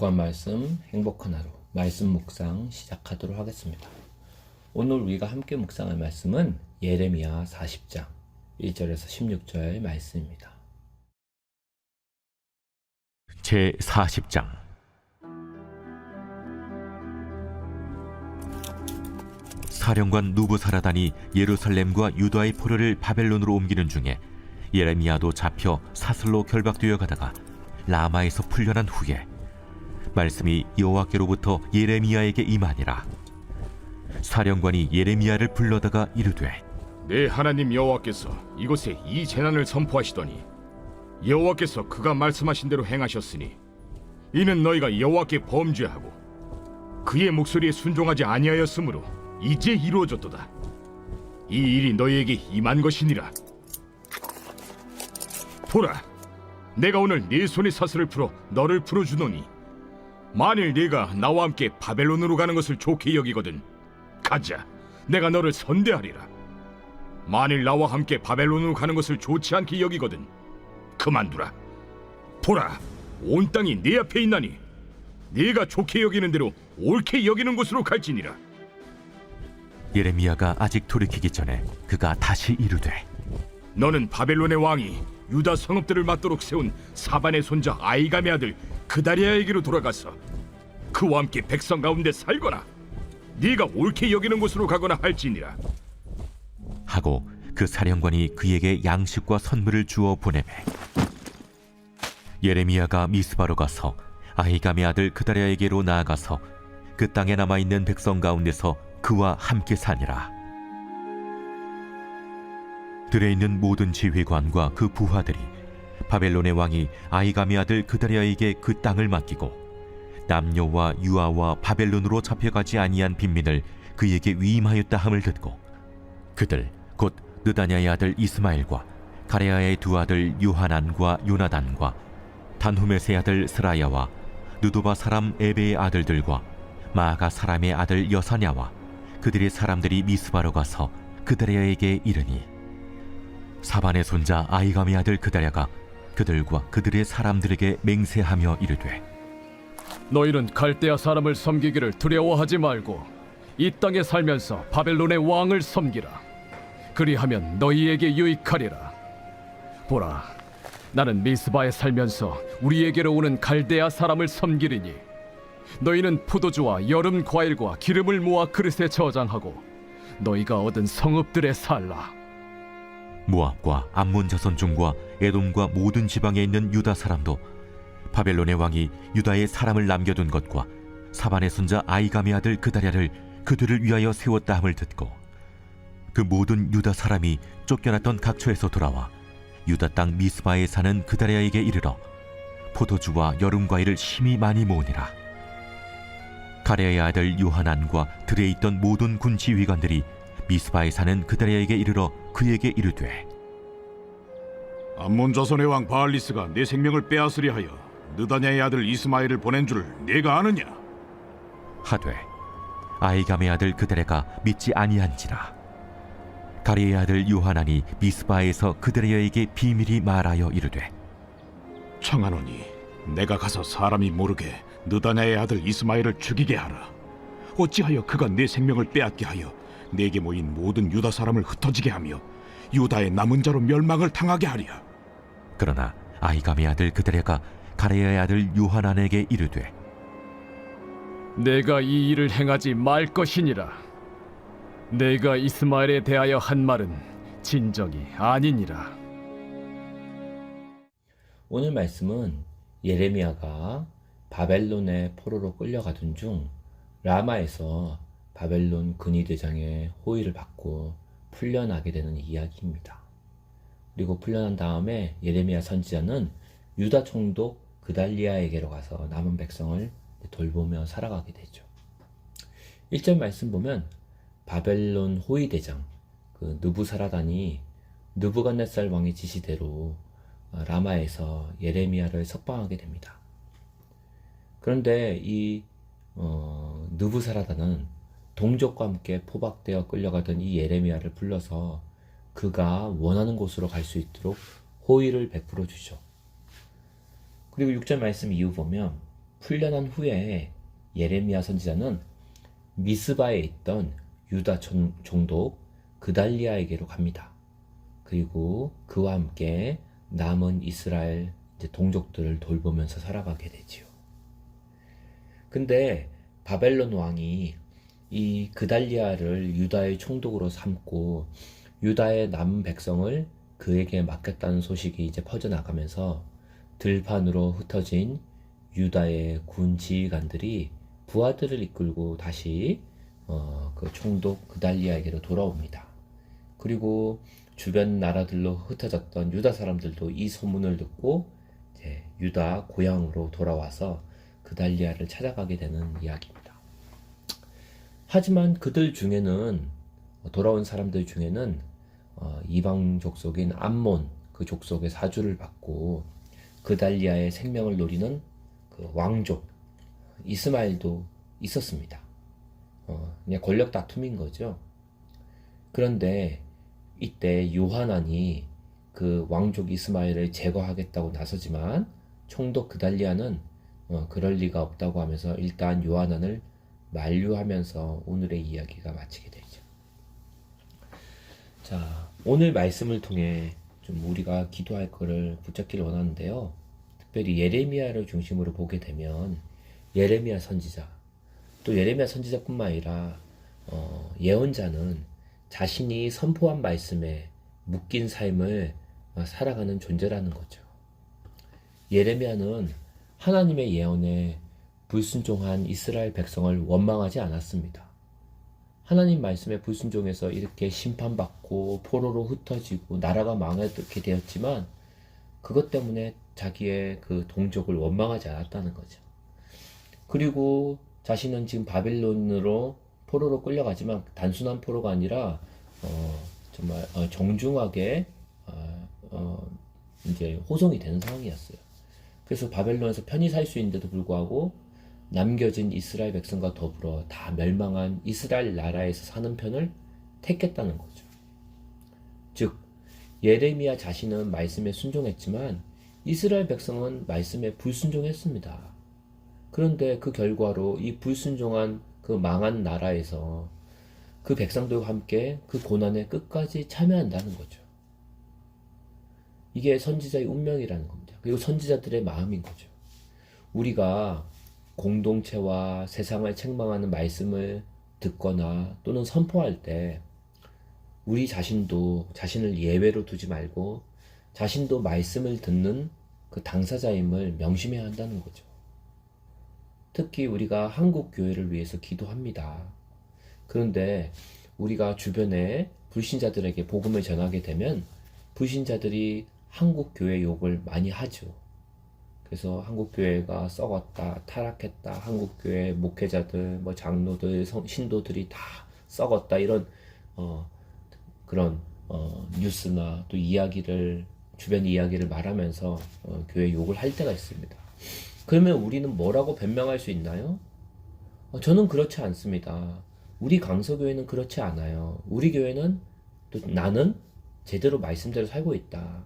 기록한 말씀 행복한 하루 말씀 묵상 시작하도록 하겠습니다. 오늘 우리가 함께 묵상할 말씀은 예레미야 40장 1절에서 16절 말씀입니다. 제 40장. 사령관 누부사라단이 예루살렘과 유다의 포로를 바벨론으로 옮기는 중에 예레미야도 잡혀 사슬로 결박되어 가다가 라마에서 풀려난 후에 말씀이 여호와께로부터 예레미야에게 임하니라. 사령관이 예레미야를 불러다가 이르되, 내 하나님 여호와께서 이곳에 이 재난을 선포하시더니 여호와께서 그가 말씀하신 대로 행하셨으니 이는 너희가 여호와께 범죄하고 그의 목소리에 순종하지 아니하였으므로 이제 이루어졌도다. 이 일이 너희에게 임한 것이니라. 보라, 내가 오늘 네 손의 사슬을 풀어 너를 풀어주노니 만일 네가 나와 함께 바벨론으로 가는 것을 좋게 여기거든 가자, 내가 너를 선대하리라. 만일 나와 함께 바벨론으로 가는 것을 좋지 않게 여기거든 그만두라. 보라, 온 땅이 네 앞에 있나니 네가 좋게 여기는 대로 옳게 여기는 곳으로 갈지니라. 예레미야가 아직 돌이키기 전에 그가 다시 이르되, 너는 바벨론의 왕이 유다 성읍들을 맞도록 세운 사반의 손자 아이감의 아들 그다리아에게로 돌아가서 그와 함께 백성 가운데 살거나 네가 옳게 여기는 곳으로 가거나 할지니라. 하고 그 사령관이 그에게 양식과 선물을 주어 보내매 예레미야가 미스바로 가서 아히감의 아들 그다리아에게로 나아가서 그 땅에 남아있는 백성 가운데서 그와 함께 사니라. 들에 있는 모든 지휘관과 그 부하들이 바벨론의 왕이 아히감의 아들 그다리아에게 그 땅을 맡기고 남녀와 유아와 바벨론으로 잡혀가지 아니한 빈민을 그에게 위임하였다 함을 듣고 그들 곧 느다냐의 아들 이스마엘과 가레야의 두 아들 요하난과 요나단과 단후메스의 아들 스라야와 느도바 사람 에베의 아들들과 마아가 사람의 아들 여사냐와 그들의 사람들이 미스바로 가서 그다리아에게 이르니 사반의 손자 아히감의 아들 그다리아가 그들과 그들의 사람들에게 맹세하며 이르되, 너희는 갈대아 사람을 섬기기를 두려워하지 말고 이 땅에 살면서 바벨론의 왕을 섬기라. 그리하면 너희에게 유익하리라. 보라, 나는 미스바에 살면서 우리에게로 오는 갈대아 사람을 섬기리니 너희는 포도주와 여름 과일과 기름을 모아 그릇에 저장하고 너희가 얻은 성읍들에 살라. 모압과 암몬 자손 중과 에돔과 모든 지방에 있는 유다 사람도 바벨론의 왕이 유다에 사람을 남겨둔 것과 사반의 손자 아히감의 아들 그다리아를 그들을 위하여 세웠다 함을 듣고 그 모든 유다 사람이 쫓겨났던 각처에서 돌아와 유다 땅 미스바에 사는 그다리아에게 이르러 포도주와 여름 과일을 심히 많이 모으니라. 가레야의 아들 요하난과 들에 있던 모든 군 지휘관들이 미스바에 사는 그다리아에게 이르러 그에게 이르되, 암몬 자손의 왕 바알리스가 내 생명을 빼앗으려 하여 느다냐의 아들 이스마엘을 보낸 줄을 네가 아느냐? 하되 아히감의 아들 그다리아가 믿지 아니한지라. 가레야의 아들 요하난이 미스바에서 그다리아에게 비밀히 말하여 이르되, 청하노니 내가 가서 사람이 모르게 느다냐의 아들 이스마엘을 죽이게 하라. 어찌하여 그가 내 생명을 빼앗게 하여 내게 모인 모든 유다 사람을 흩어지게 하며 유다의 남은 자로 멸망을 당하게 하랴. 그러나 아히감의 아들 그다리아가 가레야의 아들 요하난에게 이르되, 내가 이 일을 행하지 말 것이니라. 내가 이스마엘에 대하여 한 말은 진정이 아니니라. 오늘 말씀은 예레미야가 바벨론의 포로로 끌려가던 중 라마에서 바벨론 근위대장의 호의를 받고 풀려나게 되는 이야기입니다. 그리고 풀려난 다음에 예레미야 선지자는 유다 총독 그달리아에게로 가서 남은 백성을 돌보며 살아가게 되죠. 1절 말씀 보면 바벨론 호위대장 그 느부사라단이 느부갓네살 왕의 지시대로 라마에서 예레미야를 석방하게 됩니다. 그런데 이 느부사라단은 동족과 함께 포박되어 끌려가던 이 예레미야를 불러서 그가 원하는 곳으로 갈 수 있도록 호의를 베풀어 주죠. 그리고 6절 말씀 이후 보면 풀려난 후에 예레미야 선지자는 미스바에 있던 유다 종독 그달리아에게로 갑니다. 그리고 그와 함께 남은 이스라엘 동족들을 돌보면서 살아가게 되지요. 근데 바벨론 왕이 이 그달리아를 유다의 총독으로 삼고 유다의 남은 백성을 그에게 맡겼다는 소식이 이제 퍼져나가면서 들판으로 흩어진 유다의 군 지휘관들이 부하들을 이끌고 다시 그 총독 그달리아에게로 돌아옵니다. 그리고 주변 나라들로 흩어졌던 유다 사람들도 이 소문을 듣고 이제 유다 고향으로 돌아와서 그달리아를 찾아가게 되는 이야기입니다. 하지만 그들 중에는 돌아온 사람들 중에는 이방 족속인 암몬 그 족속의 사주를 받고 그달리아의 생명을 노리는 그 왕족 이스마엘도 있었습니다. 그냥 권력 다툼인 거죠. 그런데 이때 요하난이 그 왕족 이스마엘을 제거하겠다고 나서지만 총독 그달리아는 그럴 리가 없다고 하면서 일단 요하난을 만류하면서 오늘의 이야기가 마치게 되죠. 자, 오늘 말씀을 통해 좀 우리가 기도할 거를 붙잡기를 원하는데요. 특별히 예레미야를 중심으로 보게 되면 예레미야 선지자, 또 예레미야 선지자뿐만 아니라 예언자는 자신이 선포한 말씀에 묶인 삶을 살아가는 존재라는 거죠. 예레미야는 하나님의 예언에 불순종한 이스라엘 백성을 원망하지 않았습니다. 하나님 말씀에 불순종해서 이렇게 심판받고 포로로 흩어지고 나라가 망하게 되었지만 그것 때문에 자기의 그 동족을 원망하지 않았다는 거죠. 그리고 자신은 지금 바빌론으로 포로로 끌려가지만 단순한 포로가 아니라 정말 정중하게 이제 호송이 되는 상황이었어요. 그래서 바벨론에서 편히 살 수 있는데도 불구하고 남겨진 이스라엘 백성과 더불어 다 멸망한 이스라엘 나라에서 사는 편을 택했다는 거죠. 즉 예레미야 자신은 말씀에 순종했지만 이스라엘 백성은 말씀에 불순종했습니다. 그런데 그 결과로 이 불순종한 그 망한 나라에서 그 백성들과 함께 그 고난에 끝까지 참여한다는 거죠. 이게 선지자의 운명이라는 겁니다. 그리고 선지자들의 마음인 거죠. 우리가 공동체와 세상을 책망하는 말씀을 듣거나 또는 선포할 때 우리 자신도 자신을 예외로 두지 말고 자신도 말씀을 듣는 그 당사자임을 명심해야 한다는 거죠. 특히 우리가 한국 교회를 위해서 기도합니다. 그런데 우리가 주변에 불신자들에게 복음을 전하게 되면 불신자들이 한국 교회 욕을 많이 하죠. 그래서 한국 교회가 썩었다, 타락했다, 한국 교회 목회자들, 뭐 장로들, 신도들이 다 썩었다 이런 그런 뉴스나 또 이야기를 주변 이야기를 말하면서 교회 욕을 할 때가 있습니다. 그러면 우리는 뭐라고 변명할 수 있나요? 저는 그렇지 않습니다. 우리 강서교회는 그렇지 않아요. 우리 교회는 또 나는 제대로 말씀대로 살고 있다.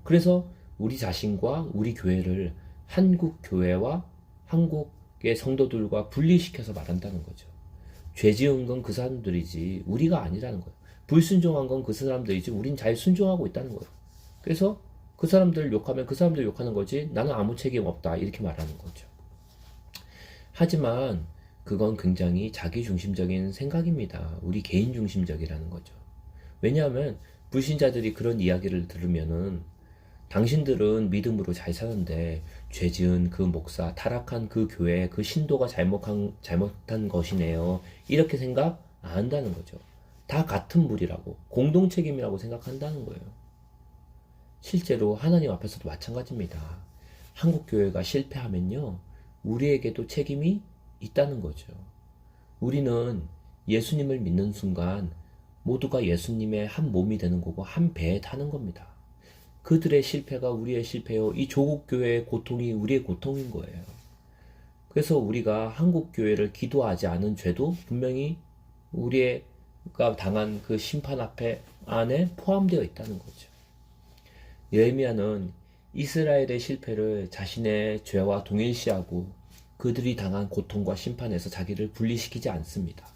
그래서 우리 자신과 우리 교회를 한국 교회와 한국의 성도들과 분리시켜서 말한다는 거죠. 죄 지은 건 그 사람들이지 우리가 아니라는 거예요. 불순종한 건 그 사람들이지 우린 잘 순종하고 있다는 거예요. 그래서 그 사람들 욕하면 그 사람들 욕하는 거지 나는 아무 책임 없다 이렇게 말하는 거죠. 하지만 그건 굉장히 자기중심적인 생각입니다. 우리 개인중심적이라는 거죠. 왜냐하면 불신자들이 그런 이야기를 들으면은 당신들은 믿음으로 잘 사는데 죄 지은 그 목사, 타락한 그 교회, 그 신도가 잘못한 것이네요. 이렇게 생각 안 한다는 거죠. 다 같은 물이라고, 공동책임이라고 생각한다는 거예요. 실제로 하나님 앞에서도 마찬가지입니다. 한국교회가 실패하면요, 우리에게도 책임이 있다는 거죠. 우리는 예수님을 믿는 순간 모두가 예수님의 한 몸이 되는 거고 한 배에 타는 겁니다. 그들의 실패가 우리의 실패요. 이 조국교회의 고통이 우리의 고통인 거예요. 그래서 우리가 한국교회를 기도하지 않은 죄도 분명히 우리가 당한 그 심판 앞에 안에 포함되어 있다는 거죠. 예레미야는 이스라엘의 실패를 자신의 죄와 동일시하고 그들이 당한 고통과 심판에서 자기를 분리시키지 않습니다.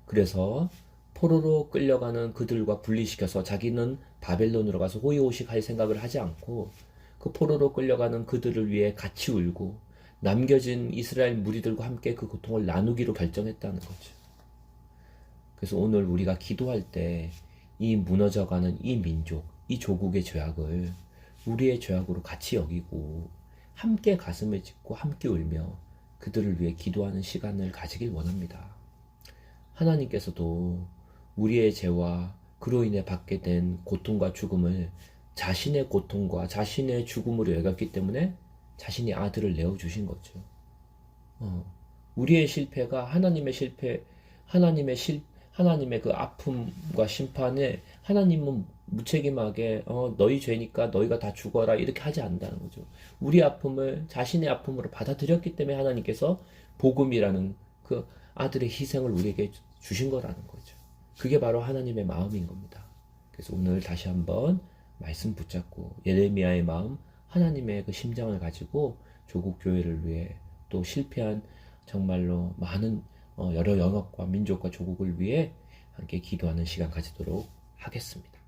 그래서 포로로 끌려가는 그들과 분리시켜서 자기는 바벨론으로 가서 호의호식할 생각을 하지 않고 그 포로로 끌려가는 그들을 위해 같이 울고 남겨진 이스라엘 무리들과 함께 그 고통을 나누기로 결정했다는 거죠. 그래서 오늘 우리가 기도할 때 이 무너져가는 이 민족, 이 조국의 죄악을 우리의 죄악으로 같이 여기고 함께 가슴을 찢고 함께 울며 그들을 위해 기도하는 시간을 가지길 원합니다. 하나님께서도 우리의 죄와 그로 인해 받게 된 고통과 죽음을 자신의 고통과 자신의 죽음으로 여겼기 때문에 자신이 아들을 내어주신 거죠. 우리의 실패가 하나님의 그 아픔과 심판에 하나님은 무책임하게 너희 죄니까 너희가 다 죽어라 이렇게 하지 않는다는 거죠. 우리 아픔을 자신의 아픔으로 받아들였기 때문에 하나님께서 복음이라는 그 아들의 희생을 우리에게 주신 거라는 거죠. 그게 바로 하나님의 마음인 겁니다. 그래서 오늘 다시 한번 말씀 붙잡고 예레미야의 마음, 하나님의 그 심장을 가지고 조국 교회를 위해 또 실패한 정말로 많은 여러 영역과 민족과 조국을 위해 함께 기도하는 시간 가지도록 하겠습니다.